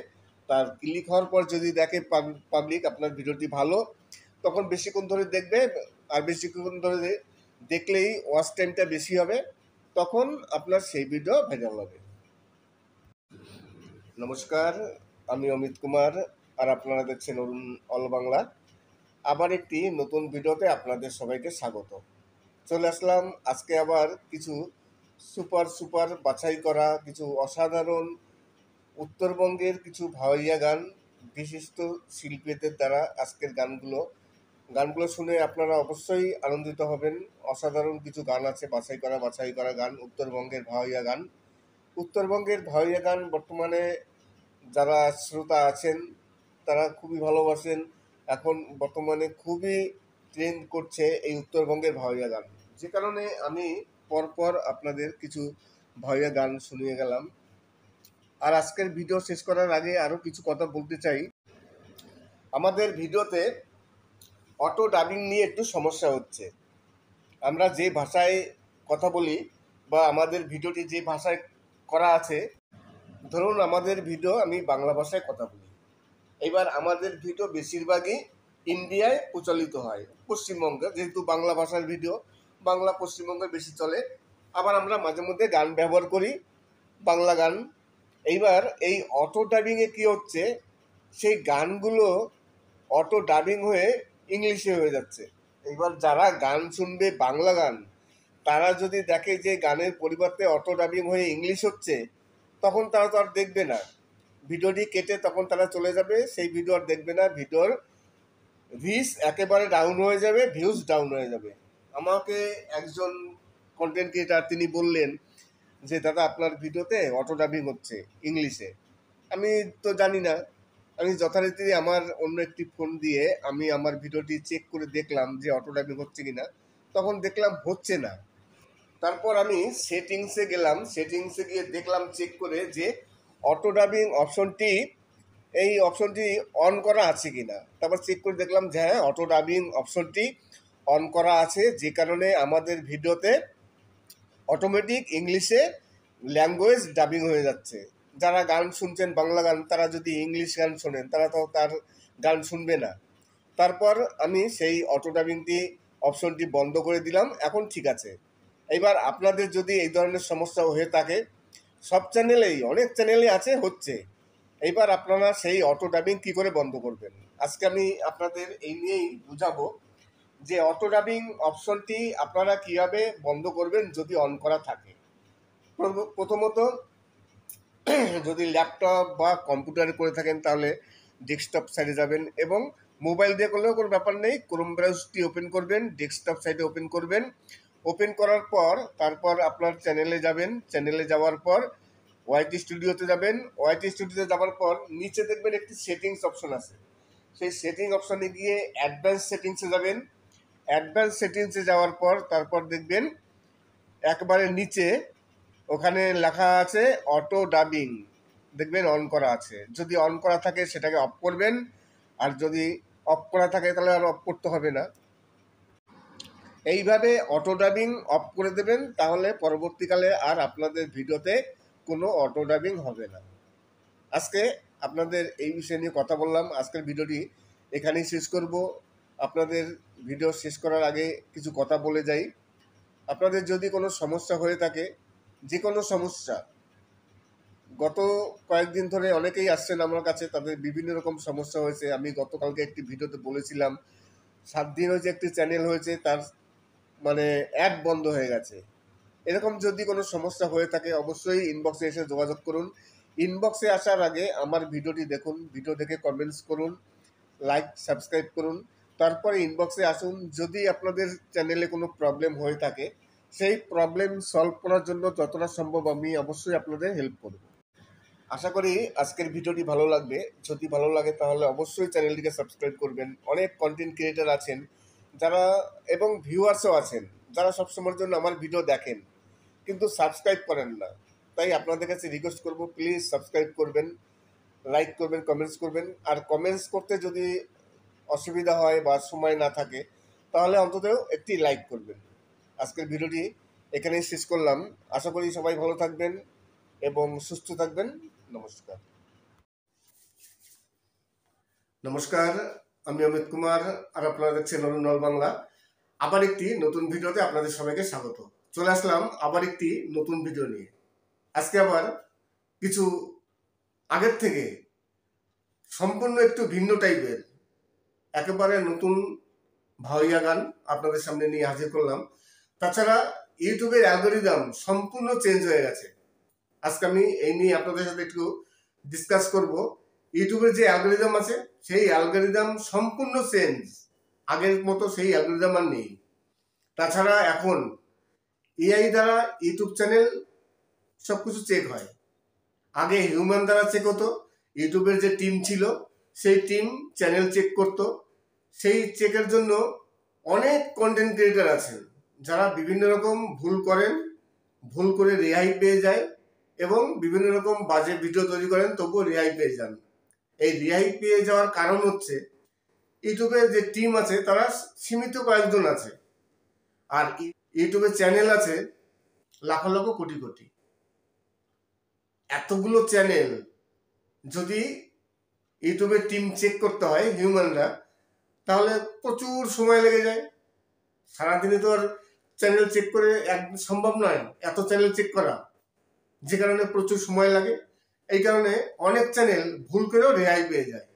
তার ক্লিক হওয়ার পর যদি দেখে পাবলিক আপনার ভিডিওটি ভালো, তখন বেশিক্ষণ ধরে দেখবে, আর বেশিক্ষণ ধরে দেখলেই ওয়াচ টাইমটা বেশি হবে, তখন আপনার সেই ভিডিও ভাইরাল হবে। নমস্কার, আমি অমিত কুমার, আর আপনারা দেখছেন অরুণ অল বাংলা। আবার একটি নতুন ভিডিওতে আপনাদের সবাইকে স্বাগত। চলে আসলাম আজকে আবার কিছু সুপার বাছাই করা কিছু অসাধারণ উত্তরবঙ্গের কিছু ভাওয়াইয়া গান, বিশিষ্ট শিল্পীদের দ্বারা আজকের গানগুলো শুনে আপনারা অবশ্যই আনন্দিত হবেন। অসাধারণ কিছু গান আছে, বাছাই করা গান, উত্তরবঙ্গের ভাওয়াইয়া গান। উত্তরবঙ্গের ভাওয়াইয়া গান বর্তমানে যারা শ্রোতা আছেন তারা খুবই ভালোবাসেন। এখন বর্তমানে খুবই ট্রেন্ড করছে এই উত্তরবঙ্গের ভাওয়াইয়া গান, যে কারণে আমি পরপর আপনাদের কিছু ভাওয়াইয়া গান শুনিয়ে গেলাম। আর আজকের ভিডিও শেষ করার আগে আরও কিছু কথা বলতে চাই। আমাদের ভিডিওতে অটো ডাবিং নিয়ে একটু সমস্যা হচ্ছে। আমরা যে ভাষায় কথা বলি বা আমাদের ভিডিওটি যে ভাষায় করা আছে, ধরুন আমাদের ভিডিও আমি বাংলা ভাষায় কথা বলি, এবার আমাদের ভিডিও বেশিরভাগই ইন্ডিয়ায় প্রচলিত হয়, পশ্চিমবঙ্গে, যেহেতু বাংলা ভাষার ভিডিও বাংলা পশ্চিমবঙ্গে বেশি চলে। আবার আমরা মাঝে মধ্যে গান ব্যবহার করি, বাংলা গান। এইবার এই অটো ডাবিংয়ে কী হচ্ছে, সেই গানগুলো অটো ডাবিং হয়ে ইংলিশে হয়ে যাচ্ছে। এইবার যারা গান শুনবে বাংলা গান, তারা যদি দেখে যে গানের পরিবর্তে অটো ডাবিং হয়ে ইংলিশ হচ্ছে, তখন তারা তো আর দেখবে না, ভিডিওটি কেটে তখন তারা চলে যাবে, সেই ভিডিও আর দেখবে না। ভিডিওর রিচ একেবারে ডাউন হয়ে যাবে, ভিউজ ডাউন হয়ে যাবে। আমাকে একজন কন্টেন্ট ক্রিয়েটার তিনি বললেন যে দাদা আপনার ভিডিওতে অটো ডাবিং হচ্ছে ইংলিশে। আমি তো জানি না, আমি যথারীতি আমার অন্য একটি ফোন দিয়ে আমি আমার ভিডিওটি চেক করে দেখলাম যে অটো ডাবিং হচ্ছে কিনা, তখন দেখলাম হচ্ছে না। তারপর আমি সেটিংসে গেলাম, সেটিংসে গিয়ে দেখলাম চেক করে যে অটো ডাবিং অপশনটি অন করা আছে কিনা। তারপর চেক করে দেখলাম যে হ্যাঁ, অটো ডাবিং অপশনটি অন করা আছে, যে কারণে আমাদের ভিডিওতে অটোমেটিক ইংলিশে ল্যাঙ্গুয়েজ ডাবিং হয়ে যাচ্ছে। যারা গান শুনছেন বাংলা গান, তারা যদি ইংলিশ গান শোনেন তারা তো তার গান শুনবে না। তারপর আমি সেই অটো ডাবিংটি অপশনটি বন্ধ করে দিলাম, এখন ঠিক আছে। এবার আপনাদের যদি এই ধরনের সমস্যা হয়ে থাকে, সব চ্যানেলেই, অনেক চ্যানেলে আছে, হচ্ছে, এইবার আপনারা সেই অটো ডাবিং কী করে বন্ধ করবেন, আজকে আমি আপনাদের এই নিয়েই বুঝাবো যে অটো ডাবিং অপশনটি আপনারা কীভাবে বন্ধ করবেন যদি অন করা থাকে। প্রথমত, যদি ল্যাপটপ বা কম্পিউটারে করে থাকেন তাহলে ডেস্কটপ সাইডে যাবেন, এবং মোবাইল দিয়ে করলেও কোনো ব্যাপার নেই, ক্রোম ব্রাউজারটি ওপেন করবেন, ডেস্কটপ সাইডে ওপেন করবেন। ওপেন করার পর তারপর আপনার চ্যানেলে যাবেন, চ্যানেলে যাওয়ার পর ওয়াইটি স্টুডিওতে যাবেন, ওয়াইটি স্টুডিওতে যাওয়ার পর নিচে দেখবেন একটি সেটিংস অপশন আছে, সেই সেটিং অপশনে গিয়ে অ্যাডভান্স সেটিংসে যাবেন। অ্যাডভান্স সেটিংসে যাওয়ার পর তারপর দেখবেন একবারে নিচে ওখানে লেখা আছে অটো ডাবিং, দেখবেন অন করা আছে। যদি অন করা থাকে সেটাকে অফ করবেন, আর যদি অফ করা থাকে তাহলে আর অফ করতে হবে না। এইভাবে অটো ডাবিং অফ করে দেবেন, তাহলে পরবর্তীকালে আর আপনাদের ভিডিওতে কোনো অটো ডাবিং হবে না। আজকে আপনাদের এই বিষয় নিয়ে কথা বললাম। আজকের ভিডিওটি এখানেই শেষ করব। আপনাদের ভিডিও শেষ করার আগে কিছু কথা বলে যাই। আপনাদের যদি কোনো সমস্যা হয়ে থাকে, যে কোনো সমস্যা, গত কয়েকদিন ধরে অনেকেই আসছেন আমার কাছে, তাদের বিভিন্ন রকম সমস্যা হয়েছে। আমি গতকালকে একটি ভিডিওতে বলেছিলাম 7 দিন হয়েছে একটি চ্যানেল হয়েছে, তার মানে অ্যাপ বন্ধ হয়ে গেছে। এরকম যদি কোনো সমস্যা হয়ে থাকে অবশ্যই ইনবক্সে এসে যোগাযোগ করুন। ইনবক্সে আসার আগে আমার ভিডিওটি দেখুন, ভিডিও দেখে কমেন্টস করুন, লাইক সাবস্ক্রাইব করুন, তারপরে ইনবক্সে আসুন। যদি আপনাদের চ্যানেলে কোনো প্রবলেম হয়ে থাকে, সেই প্রবলেম সলভ করার জন্য যতটা সম্ভব আমি অবশ্যই আপনাদের হেল্প করব। আশা করি আজকের ভিডিওটি ভালো লাগবে। যদি ভালো লাগে তাহলে অবশ্যই চ্যানেলটিকে সাবস্ক্রাইব করবেন। অনেক কন্টেন্ট ক্রিয়েটার আছেন যারা, এবং ভিউয়ার্সও আছেন যারা সবসময়ের জন্য আমার ভিডিও দেখেন কিন্তু সাবস্ক্রাইব করেন না। তাই আপনাদের কাছে রিকোয়েস্ট করব, প্লিজ সাবস্ক্রাইব করবেন, লাইক করবেন, কমেন্টস করবেন। আর কমেন্টস করতে যদি অসুবিধা হয় বা সময় না থাকে তাহলে অন্তত একটি লাইক করবেন। আজকের ভিডিওটি এখানেই শেষ করলাম। আশা করি সবাই ভালো থাকবেন এবং সুস্থ থাকবেন। নমস্কার। নমস্কার, আমি অমিত কুমার আর আপনারা দেখছেন অরুণ বাংলা। আবার একটি নতুন ভিডিওতে আপনাদের সবাইকে স্বাগত। চলে আসলাম আবার একটি নতুন ভিডিও নিয়ে। আজকে আবার কিছু আগের থেকে সম্পূর্ণ একটু ভিন্ন টাইপের একেবারে নতুন ভাওয়াইয়া গান আপনাদের সামনে নিয়ে হাজির করলাম। তাছাড়া ইউটিউবের অ্যালগরিদম সম্পূর্ণ চেঞ্জ হয়ে গেছে। আজকে আমি এই নিয়ে আপনাদের সাথে একটু ডিসকাস করব। ইউটিউবের যে অ্যালগরিদম আছে সেই অ্যালগরিদম সম্পূর্ণ চেঞ্জ, আগের মতো সেই অ্যালগরিদম আর নেই। তাছাড়া এখন এআই দ্বারা ইউটিউব চ্যানেল সবকিছু চেক হয়। আগে হিউম্যান দ্বারা চেক হতো। ইউটিউবের যে টিম ছিল সেই টিম চ্যানেল চেক করতো। সেই চেকের জন্য অনেক কন্টেন্ট ক্রিয়েটার আছেন যারা বিভিন্ন রকম ভুল করেন, ভুল করে রেহাই পেয়ে যায় এবং বিভিন্ন রকম বাজে ভিডিও তৈরি করেন তবুও রেহাই পেয়ে যান। এই রেহাই পেয়ে যাওয়ার কারণ হচ্ছে ইউটিউবের যে টিম আছে তারা সীমিত কয়েকজন আছে, আর ইউটিউবের চ্যানেল আছে লাখ লক্ষ কোটি কোটি। এতগুলো চ্যানেল যদি ইউটিউবের টিম চেক করতে হয় হিউম্যানরা, তাহলে প্রচুর সময় লেগে যায়। সারাদিনে তো আর চ্যানেল চেক করে একদম সম্ভব নয় এত চ্যানেল চেক করা, যে কারণে প্রচুর সময় লাগে। এই কারণে অনেক চ্যানেল ভুল করেও রেহাই পেয়ে যায়।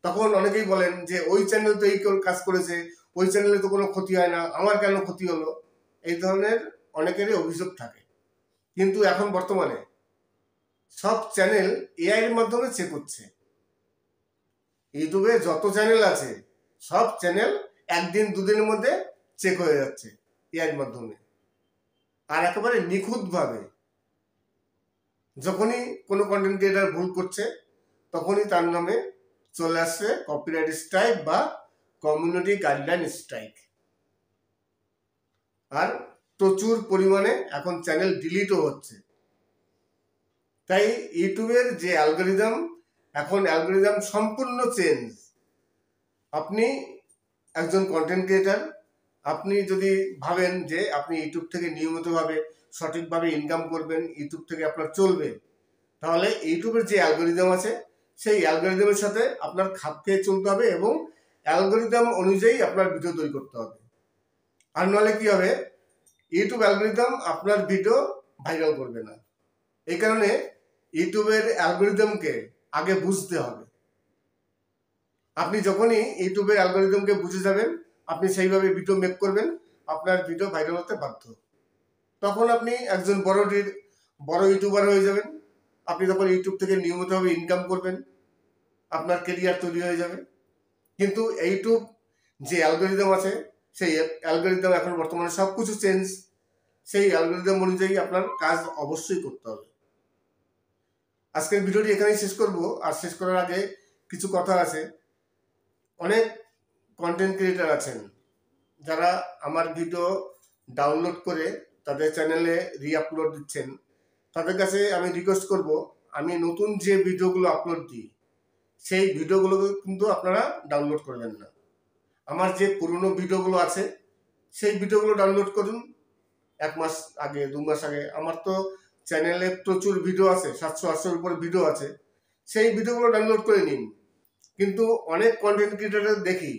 তখন অনেকেই বলেন যে ওই চ্যানেল তো এই কাজ করেছে, ওই চ্যানেলে তো কোনো ক্ষতি হয় না, আমার কেন ক্ষতি হলো? এই ধরনের অনেকেরই অভিযোগ থাকে। কিন্তু এখন বর্তমানে সব চ্যানেল এআই এর মাধ্যমে চেক হচ্ছে। ইউটিউবে যত চ্যানেল আছে সব চ্যানেল একদিন দুদিনের মধ্যে চেক হয়ে যাচ্ছে এআই এর মাধ্যমে। আর একেবারে নিখুঁতভাবে যখনই কোনো কন্টেন্ট ক্রিয়েটার ভুল করছে তখনই তার নামে চলে আসছে কপিরাইট স্ট্রাইক বা কমিউনিটি গাইডলাইন স্ট্রাইক। আর প্রচুর পরিমাণে এখন চ্যানেল ডিলিটও হচ্ছে। তাই ইউটিউবের যে অ্যালগরিদম, এখন অ্যালগরিদম সম্পূর্ণ চেঞ্জ। আপনি একজন কন্টেন্ট ক্রিয়েটার, আপনি যদি ভাবেন যে আপনি ইউটিউব থেকে নিয়মিতভাবে সঠিকভাবে ইনকাম করবেন, ইউটিউব থেকে আপনার চলবে, তাহলে ইউটিউবের যে অ্যালগরিদম আছে সেই অ্যালগরিদমের সাথে আপনার খাপ খেয়ে চলতে হবে এবং অ্যালগরিদম অনুযায়ী আপনার ভিডিও তৈরি করতে হবে। আর নাহলে কি হবে, ইউটিউব অ্যালগরিদম আপনার ভিডিও ভাইরাল করবে না। এই কারণে ইউটিউবের অ্যালগরিদমকে আগে বুঝতে হবে। আপনি যখনই ইউটিউবের অ্যালগরিদমকে বুঝে যাবেন, আপনি সেইভাবে ভিডিও মেক করবেন, আপনার ভিডিও ভাইরাল হতে বাধ্য। তখন আপনি একজন বড় ইউটিউবার হয়ে যাবেন। আপনি তখন ইউটিউব থেকে নিয়মিতভাবে ইনকাম করবেন, আপনার কেরিয়ার তৈরি হয়ে যাবে। কিন্তু ইউটিউব যে অ্যালগরিদম আছে সেই অ্যালগরিদম এখন বর্তমানে সব কিছু চেঞ্জ। সেই অ্যালগরিদম অনুযায়ী আপনার কাজ অবশ্যই করতে হবে। আজকের ভিডিওটি এখানেই শেষ করব। আর শেষ করার আগে কিছু কথা আছে। অনেক কন্টেন্ট ক্রিয়েটার আছেন যারা আমার ভিডিও ডাউনলোড করে তাদের চ্যানেলে রিআপলোড দিচ্ছেন। তাদের কাছে আমি রিকোয়েস্ট করব, আমি নতুন যে ভিডিওগুলো আপলোড দিই সেই ভিডিওগুলো কিন্তু আপনারা ডাউনলোড করবেন না। আমার যে পুরনো ভিডিওগুলো আছে সেই ভিডিওগুলো ডাউনলোড করুন। 1 মাস আগে, 2 মাস আগে আমার তো চ্যানেলে প্রচুর ভিডিও আছে, 700-800-র উপরে ভিডিও আছে, সেই ভিডিওগুলো ডাউনলোড করে নিন। কিন্তু অনেক কন্টেন্ট ক্রিয়েটার দেখি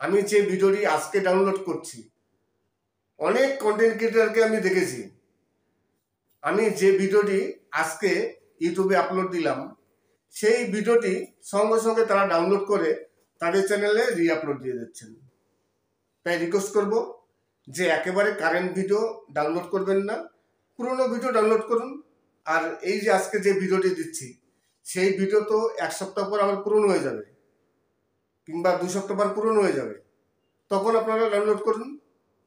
আমি যে ভিডিওটি আজকে ডাউনলোড করছি, অনেক কন্টেন্ট ক্রিয়েটরকে আমি দেখেছি, আমি যে ভিডিওটি আজকে ইউটিউবে আপলোড দিলাম সেই ভিডিওটি সঙ্গে সঙ্গে তারা ডাউনলোড করে তাদের চ্যানেলে রিআপলোড দিয়ে দিচ্ছেন। তাই রিকোয়েস্ট করব যে একেবারে কারেন্ট ভিডিও ডাউনলোড করবেন না, পুরনো ভিডিও ডাউনলোড করুন। আর এই যে আজকে যে ভিডিওটি দিচ্ছি সেই ভিডিও তো এক সপ্তাহ পর আবার পুরনো হয়ে যাবে, কিংবা 2 সপ্তাহ পর পুরনো হয়ে যাবে, তখন আপনারা ডাউনলোড করুন,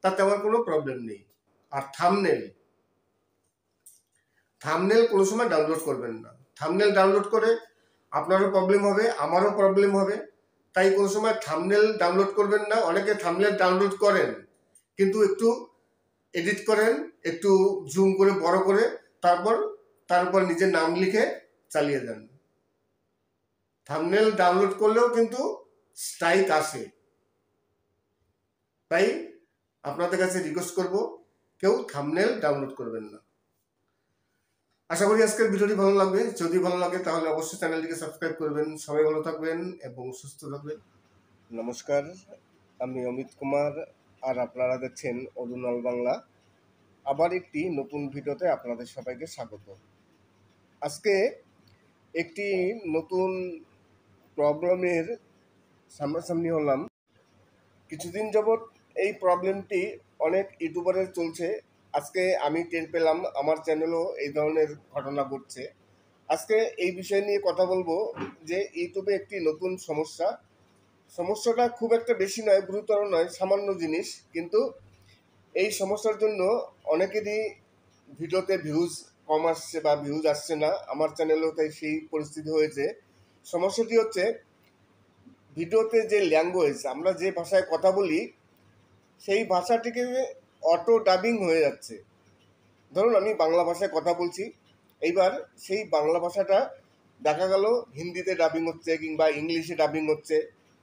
তাতে আমার কোনো প্রবলেম নেই। আর থাম্বনেল কোনো সময় ডাউনলোড করবেন না। থাম্বনেল ডাউনলোড করে আপনারও প্রবলেম হবে, আমারও প্রবলেম হবে। তাই কোনো সময় থাম্বনেল ডাউনলোড করবেন না। অনেকে থাম্বনেল ডাউনলোড করেন কিন্তু একটু এডিট করেন, একটু জুম করে বড় করে, তার উপর নিজের নাম লিখে চালিয়ে দেন। থাম্বনেল ডাউনলোড করলেও কিন্তু স্ট্রাইক আসে। তাই আপনাদের কাছে রিকোয়েস্ট করব, কেউ থাম্বনেল ডাউনলোড করবেন না। আশা করি আজকের ভিডিওটি ভালো লাগবে। যদি ভালো লাগে তাহলে অবশ্যই চ্যানেলটিকে সাবস্ক্রাইব করবেন। সবাই ভালো থাকবেন এবং সুস্থ থাকবেন। নমস্কার, আমি অমিত কুমার, আর আপনারা দেখছেন অরুণাল বাংলা। আবার একটি নতুন ভিডিওতে আপনাদের সবাইকে স্বাগত। আজকে একটি নতুন প্রবলেমের সামনাসামনি হলাম। কিছুদিন যাবৎ এই প্রবলেমটি অনেক ইউটিউবারের চলছে। আজকে আমি টের পেলাম আমার চ্যানেলও এই ধরনের ঘটনা ঘটছে। আজকে এই বিষয় নিয়ে কথা বলবো যে ইউটিউবে একটি নতুন সমস্যাটা খুব একটা বেশি নয়, গুরুতর নয়, সামান্য জিনিস, কিন্তু এই সমস্যার জন্য অনেকেরই ভিডিওতে ভিউজ কম আসছে বা ভিউজ আসছে না। আমার চ্যানেলেও তাই সেই পরিস্থিতি হয়েছে। সমস্যাটি হচ্ছে ভিডিওতে যে ল্যাঙ্গুয়েজ, আমরা যে ভাষায় কথা বলি সেই ভাষাটিকে অটো ডাবিং হয়ে যাচ্ছে। ধরুন আমি বাংলা ভাষায় কথা বলছি, এইবার সেই বাংলা ভাষাটা দেখা গেল হিন্দিতে ডাবিং হচ্ছে কিংবা ইংলিশে ডাবিং হচ্ছে।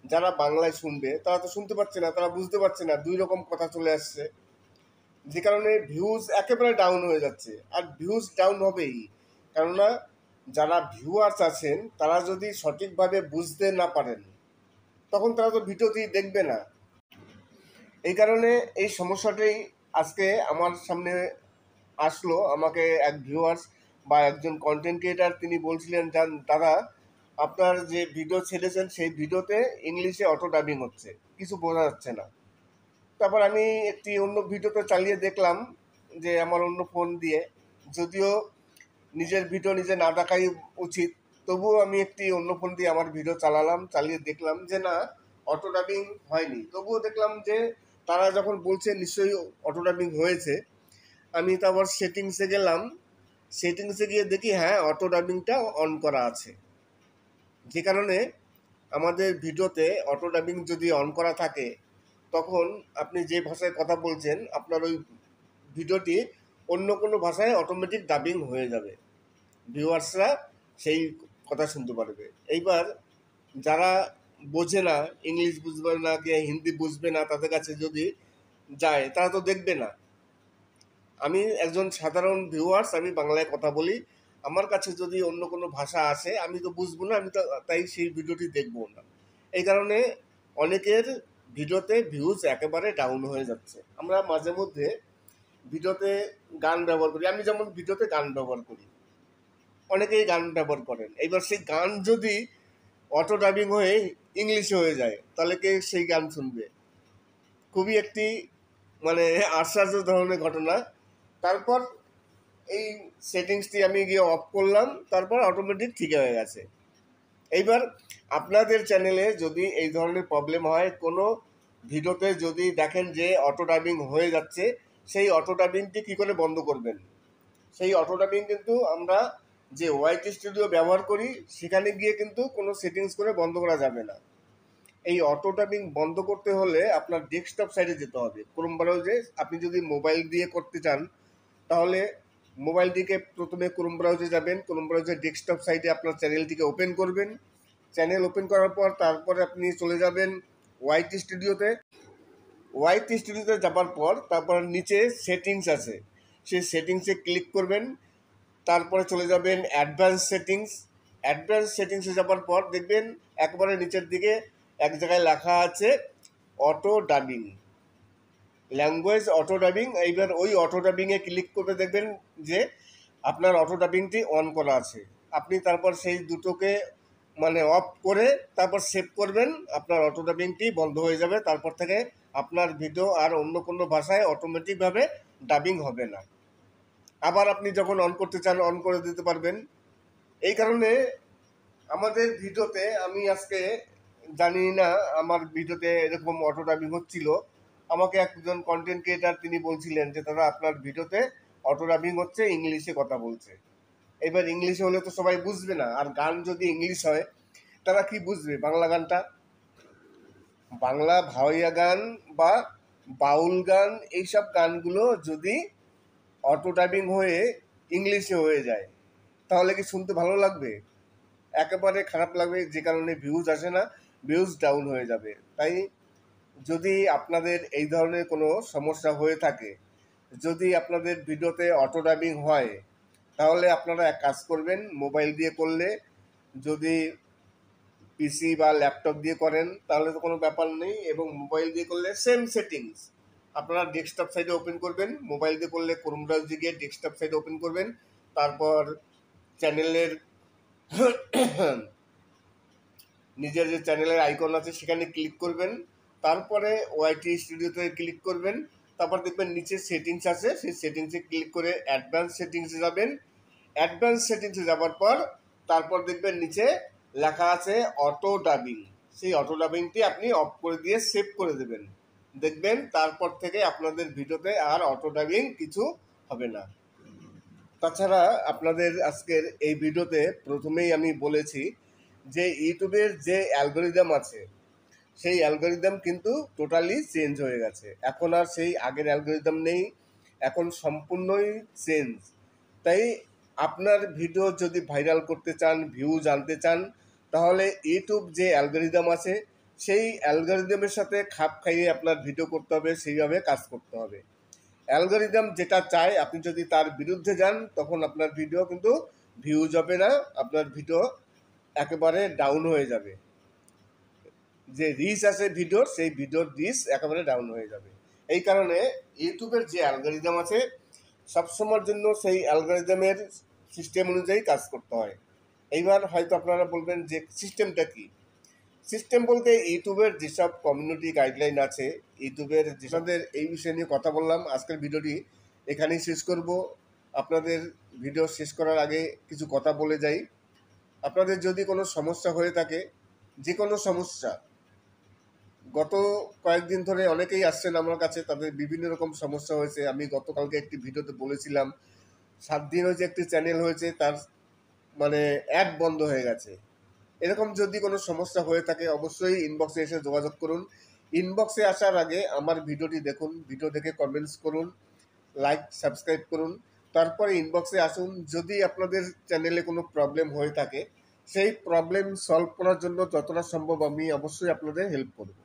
যারা বাংলায় শুনবে তারা তো শুনতে পাচ্ছে না, তারা বুঝতে পারছে না, 2 রকম কথা চলে আসছে, যে কারণে ভিউজ একেবারে ডাউন হয়ে যাচ্ছে। আর ভিউজ ডাউন হবেই, কেননা যারা ভিউয়ার্স আছেন তারা যদি সঠিকভাবে বুঝতে না পারেন তখন তারা তো ভিডিওটি দেখবে না। এই কারণে এই সমস্যাটাই আজকে আমার সামনে আসলো। আমাকে এক ভিউয়ার্স বা একজন কন্টেন্ট ক্রিয়েটার তিনি বলছিলেন, দাদা আপনার যে ভিডিও ছেড়েছেন সেই ভিডিওতে ইংলিশে অটো ডাবিং হচ্ছে, কিছু বোঝা যাচ্ছে না। তারপর আমি একটি অন্য ভিডিওতে চালিয়ে দেখলাম যে আমার অন্য ফোন দিয়ে, যদিও নিজের ভিডিও নিজে না দেখাই উচিত, তবুও আমি একটি অন্য ফোন দিয়ে আমার ভিডিও চালিয়ে দেখলাম যে না, অটো ডাবিং হয়নি। তবুও দেখলাম যে তারা যখন বলছে নিশ্চয়ই অটো ডাবিং হয়েছে। আমি তারপর সেটিংসে গেলাম, সেটিংসে গিয়ে দেখি হ্যাঁ, অটো ডাবিংটা অন করা আছে। যে কারণে আমাদের ভিডিওতে অটো ডাবিং যদি অন করা থাকে তখন আপনি যে ভাষায় কথা বলছেন আপনার ওই ভিডিওটি অন্য কোনো ভাষায় অটোমেটিক ডাবিং হয়ে যাবে, ভিউয়ার্সরা সেই কথা শুনতে পারবে। এইবার যারা বোঝে না, ইংলিশ বুঝবে না কি হিন্দি বুঝবে না, তাদের কাছে যদি যায় তারা তো দেখবে না। আমি একজন সাধারণ ভিউয়ার্স, আমি বাংলায় কথা বলি, আমার কাছে যদি অন্য কোনো ভাষা আসে আমি তো বুঝবো না, আমি তো তাই সেই ভিডিওটি দেখবো না। এই কারণে অনেকের ভিডিওতে ভিউজ একেবারে ডাউন হয়ে যাচ্ছে। আমরা মাঝে মধ্যে ভিডিওতে গান ব্যবহার করি, আমি যেমন ভিডিওতে গান ব্যবহার করি, অনেকেই গান ব্যবহার করেন। এইবার সেই গান যদি অটো ডাবিং হয়ে ইংলিশে হয়ে যায় তাহলে কে সেই গান শুনবে? খুবই একটি মানে আশ্চর্য ধরনের ঘটনা। তারপর এই সেটিংসটি আমি গিয়ে অফ করলাম, তারপর অটোমেটিক ঠিক হয়ে গেছে। এইবার আপনাদের চ্যানেলে যদি এই ধরনের প্রবলেম হয়, কোনো ভিডিওতে যদি দেখেন যে অটো ডাবিং হয়ে যাচ্ছে, সেই অটো ডাবিংটি কী করে বন্ধ করবেন? সেই অটো ডাবিং কিন্তু আমরা যে ওয়াইটি স্টুডিও ব্যবহার করি সেখানে গিয়ে কিন্তু কোনো সেটিংস করে বন্ধ করা যাবে না। এই অটো ডাবিং বন্ধ করতে হলে আপনার ডেস্কটপ সাইটে যেতে হবে। ক্রোম ব্রাউজারে আপনি যদি মোবাইল দিয়ে করতে চান তাহলে মোবাইলটিকে প্রথমে ক্রোম ব্রাউজারে যাবেন, ক্রোম ব্রাউজারে ডেস্কটপ সাইটে আপনার চ্যানেলটিকে ওপেন করবেন। চ্যানেল ওপেন করার পর তারপরে আপনি চলে যাবেন ওয়াইটি স্টুডিওতে। ওয়াইটি স্টুডিওতে যাবার পর তারপর নিচে সেটিংস আছে, সেই সেটিংসে ক্লিক করবেন। তারপরে চলে যাবেন অ্যাডভান্স সেটিংসে যাবার পর দেখবেন একবারে নিচের দিকে এক জায়গায় লেখা আছে auto dubbing, language auto dubbing. এইবার ওই অটো ডাবিংয়ে ক্লিক করে দেখবেন যে আপনার অটো ডাবিংটি অন করা আছে। আপনি তারপর সেই দুটোকে মানে অফ করে তারপর সেভ করবেন, আপনার অটো ডাবিংটি বন্ধ হয়ে যাবে। তারপর থেকে আপনার ভিডিও আর অন্য কোনো ভাষায় অটোমেটিকভাবে ডাবিং হবে না। আবার আপনি যখন অন করতে চান অন করে দিতে পারবেন। এই কারণে আমাদের ভিডিওতে আমি আজকে জানি না আমার ভিডিওতে এরকম অটো ডাবিং হচ্ছিল। আমাকে একজন কন্টেন্ট ক্রিয়েটার তিনি বলছিলেন যে দাদা আপনার ভিডিওতে অটো ডাবিং হচ্ছে, ইংলিশে কথা বলছে। এবার ইংলিশে হলে তো সবাই বুঝবে না, আর গান যদি ইংলিশ হয় তারা কি বুঝবে বাংলা গানটা? বাংলা ভাওয়াইয়া গান বা বাউল গান এইসব গানগুলো যদি অটো ডাবিং হয়ে ইংলিশে হয়ে যায় তাহলে কি শুনতে ভালো লাগবে? একেবারে খারাপ লাগবে, যে কারণে ভিউজ আসে না, ভিউজ ডাউন হয়ে যাবে। তাই যদি আপনাদের এই ধরনের কোনো সমস্যা হয়ে থাকে, যদি আপনাদের ভিডিওতে অটো ডাবিং হয়, তাহলে আপনারা এক কাজ করবেন, মোবাইল দিয়ে করলে, যদি পিসি বা ল্যাপটপ দিয়ে করেন তাহলে তো কোনো ব্যাপার নেই, এবং মোবাইল দিয়ে করলে সেম সেটিংস আপনারা ডেস্কটপ সাইডে ওপেন করবেন। মোবাইল দিয়ে করলে ক্রোম ব্রাউজারে গিয়ে ডেস্কটপ সাইডে ওপেন করবেন, তারপর চ্যানেলের নিজের যে চ্যানেলের আইকন আছে সেখানে ক্লিক করবেন, তারপরে ওয়াইটি স্টুডিওতে ক্লিক করবেন, তারপর দেখবেন নিচে সেটিংস আছে, সেই সেটিংসে ক্লিক করে অ্যাডভান্স সেটিংসে যাবেন। অ্যাডভান্স সেটিংসে যাওয়ার পর তারপর দেখবেন নিচে লেখা আছে অটো ডাবিং, সেই অটো ডাবিংটি আপনি অফ করে দিয়ে সেভ করে দেবেন। দেখবেন তারপর থেকে আপনাদের ভিডিওতে আর অটো ডাবিং কিছু হবে না। তাছাড়া আপনাদের আজকের এই ভিডিওতে প্রথমেই আমি বলেছি যে ইউটিউবের যে অ্যালগরিদম আছে সেই অ্যালগরিদম কিন্তু টোটালি চেঞ্জ হয়ে গেছে। এখন আর সেই আগের অ্যালগরিদম নেই, এখন সম্পূর্ণই চেঞ্জ। তাই আপনার ভিডিও যদি ভাইরাল করতে চান, ভিউ জানতে চান, তাহলে ইউটিউব যে অ্যালগরিদম আছে সেই অ্যালগরিদমের সাথে খাপ খাইয়ে আপনার ভিডিও করতে হবে, সেইভাবে কাজ করতে হবে। অ্যালগরিদম যেটা চায় আপনি যদি তার বিরুদ্ধে যান তখন আপনার ভিডিও কিন্তু ভিউজ হবে না, আপনার ভিডিও একেবারে ডাউন হয়ে যাবে। যে রিচ আছে ভিডিওর, সেই ভিডিওর রিচ একেবারে ডাউন হয়ে যাবে। এই কারণে ইউটিউবের যে অ্যালগরিদম আছে সবসময়ের জন্য সেই অ্যালগরিদমের সিস্টেম অনুযায়ী কাজ করতে হয়। এইবার হয়তো আপনারা বলবেন যে সিস্টেমটা কি? সিস্টেম বলতে ইউটিউবের যেসব কমিউনিটি গাইডলাইন আছে, ইউটিউবের যেসবের এই বিষয় নিয়ে কথা বললাম। আজকের ভিডিওটি এখানেই শেষ করব। আপনাদের ভিডিও শেষ করার আগে কিছু কথা বলে যাই। আপনাদের যদি কোনো সমস্যা হয়ে থাকে, যে কোনো সমস্যা, গত কয়েকদিন ধরে অনেকেই আসছেন আমার কাছে, তাদের বিভিন্ন রকম সমস্যা হয়েছে। আমি গতকালকে একটি ভিডিওতে বলেছিলাম 7 দিন হয়েছে একটি চ্যানেল হয়েছে, তার মানে অ্যাড বন্ধ হয়ে গেছে। এরকম যদি কোনো সমস্যা হয়ে থাকে অবশ্যই ইনবক্সে এসে যোগাযোগ করুন। ইনবক্সে আসার আগে আমার ভিডিওটি দেখুন, ভিডিও দেখে কমেন্টস করুন, লাইক সাবস্ক্রাইব করুন, তারপরে ইনবক্সে আসুন। যদি আপনাদের চ্যানেলে কোনো প্রবলেম হয়ে থাকে সেই প্রবলেম সলভ করার জন্য যতটা সম্ভব আমি অবশ্যই আপনাদের হেল্প করব।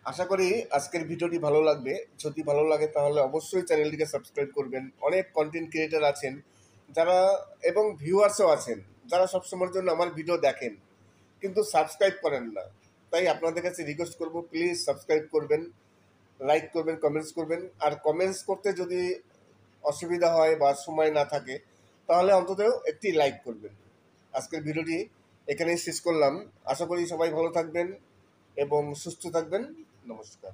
আশা করি আজকের ভিডিওটি ভালো লাগবে। যদি ভালো লাগে তাহলে অবশ্যই চ্যানেলটিকে সাবস্ক্রাইব করবেন। অনেক কন্টেন্ট ক্রিয়েটার আছেন যারা, এবং ভিউয়ার্সও আছেন যারা সবসময়ের জন্য আমার ভিডিও দেখেন কিন্তু সাবস্ক্রাইব করেন না। তাই আপনাদের কাছে রিকোয়েস্ট করব, প্লিজ সাবস্ক্রাইব করবেন, লাইক করবেন, কমেন্টস করবেন। আর কমেন্টস করতে যদি অসুবিধা হয় বা সময় না থাকে তাহলে অন্তত একটি লাইক করবেন। আজকের ভিডিওটি এখানেই শেষ করলাম। আশা করি সবাই ভালো থাকবেন এবং সুস্থ থাকবেন। নমস্কার।